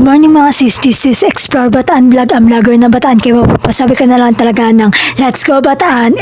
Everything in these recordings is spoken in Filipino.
morning mga sis, this is Explore Bataan Vlog, ang vlogger na Bataan. Kaya mapapasabi ka na lang talaga ng Let's Go Bataan.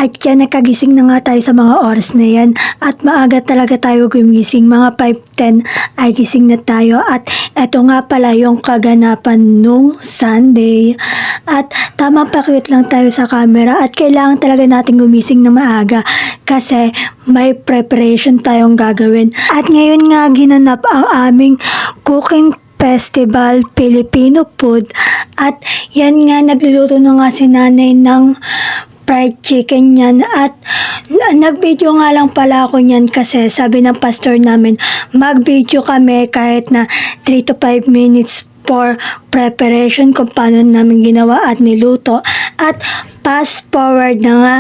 At yan, nakagising na nga tayo sa mga oras na yan. At maaga talaga tayo gumising. Mga 5:10 ay gising na tayo. At eto nga pala yung kaganapan nung Sunday. At tamang pakiyot lang tayo sa camera. At kailangan talaga natin gumising na maaga. Kasi may preparation tayong gagawin. At ngayon nga ginanap ang aming cooking festival, Filipino food. At yan nga, nagluluto na nga si nanay ng fried chicken yan. At nag-video nga lang pala ako niyan kasi sabi ng pastor namin, mag-video kami kahit na 3 to 5 minutes for preparation kung paano namin ginawa at niluto. At fast forward na nga,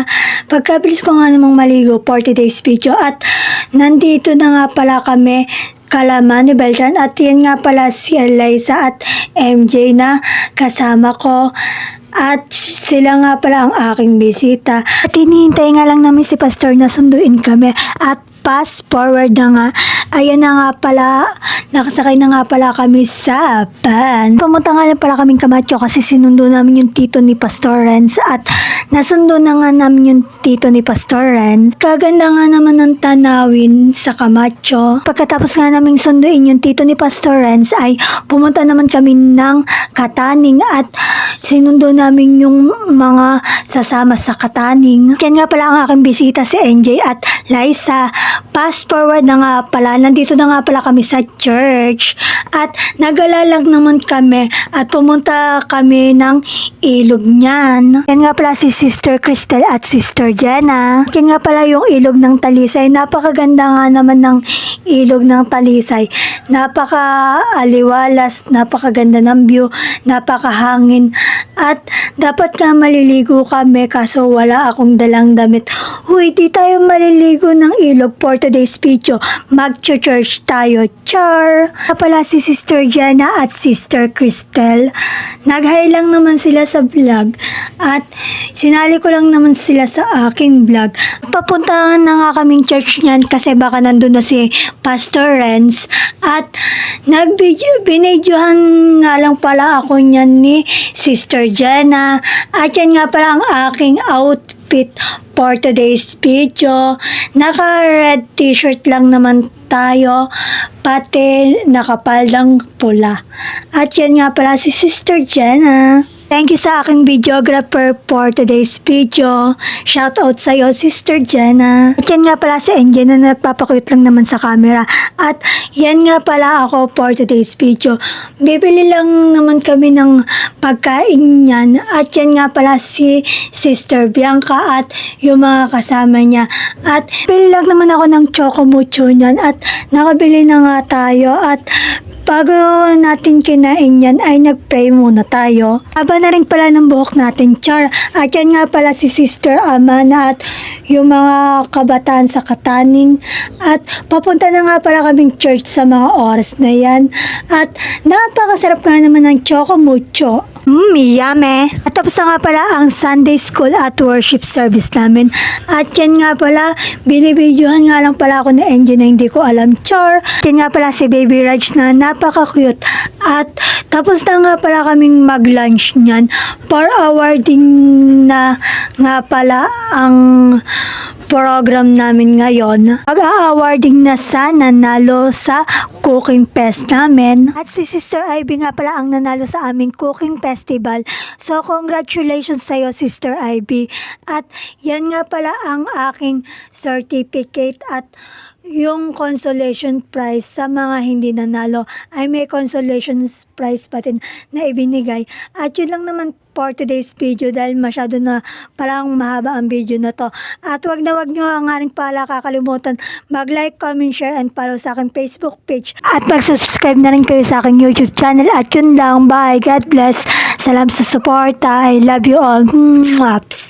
pagkabilis ko nga namang maligo, 40 days video. At nandito na nga pala kami Kalaman ni Beltran, at yan nga pala si Eliza at MJ na kasama ko. At sila nga pala ang aking bisita. At hinihintay nga lang namin si Pastor na sunduin kami. At fast forward na nga, ayan na nga pala, nakasakay na nga pala kami sa van. Pumunta nga lang pala kaming Camacho kasi sinundo namin yung tito ni Pastor Renz. At nasundo na nga namin yung tito ni Pastor Renz. Kaganda nga naman ng tanawin sa Camacho. Pagkatapos nga namin sunduin yung tito ni Pastor Renz ay pumunta naman kami ng Kataning. At sinundo namin yung mga sasama sa Kataning. Yan nga pala ang aking bisita, si NJ at Liza. Fast forward na nga pala, nandito na nga pala kami sa church. At nag-alalag naman kami at pumunta kami ng ilog niyan. Yan nga pala si Sister Cristel at Sister Jenna. Yan nga pala yung ilog ng Talisay. Napakaganda nga naman ng ilog ng Talisay. Napaka-aliwalas, napakaganda ng view, napakahangin. At dapat nga maliligo kami kaso wala akong dalang damit. Huy, di tayo maliligo ng ilog for today's video. Mag-church tayo. Char! Pala si Sister Jenna at Sister Cristel. Nag-hi lang naman sila sa vlog. At sinali ko lang naman sila sa aking vlog. Papuntahan na nga kaming church niyan kasi baka nandun na si Pastor Renz. At binidyohan nga lang pala ako niyan ni Sister Jenna. At yan nga pala ang aking outfit for today's video. Naka-red t-shirt lang naman tayo, pati nakapaldang pula. At yan nga pala si Sister Jenna. Thank you sa aking videographer for today's video. Shout out sa iyo, Sister Jenna. At yan nga pala si NJ na nagpapakuyot lang naman sa camera. At yan nga pala ako for today's video. Bibili lang naman kami ng pagkain niyan. At yan nga pala si Sister Bianca at yung mga kasama niya. At bili lang naman ako ng Choco Mucho niyan. At nakabili na nga tayo. At bago natin kinain yan ay nag-pray muna tayo. Haba na rin pala ng buhok natin, char. At yan nga pala si Sister Amana at yung mga kabataan sa Kataning. At papunta na nga pala kaming church sa mga oras na yan. At napakasarap nga naman ng Choco Mucho. Yummy! At tapos na nga pala ang Sunday School at Worship Service namin. At yan nga pala, binibidyohan nga lang pala ako na NJ na hindi ko alam, char. Yan nga pala si Baby Raj na napaka-cute. At tapos na nga pala kaming mag-lunch niyan. For awarding na nga pala ang program namin ngayon. Mag-awarding na sa nanalo sa cooking fest namin. At si Sister Ivy nga pala ang nanalo sa aming cooking festival. So congratulations sa iyo, Sister Ivy. At yan nga pala ang aking certificate. At yung consolation prize sa mga hindi nanalo ay may consolation prize pa din na ibinigay. At yun lang naman for today's video dahil masyado na palang mahaba ang video na to. At wag nyo nga rin pala kakalimutan mag-like, comment, share, and follow sa aking Facebook page. At mag-subscribe na rin kayo sa aking YouTube channel. At yun lang, bye, God bless. Salam sa suporta. I love you all. Mwaps.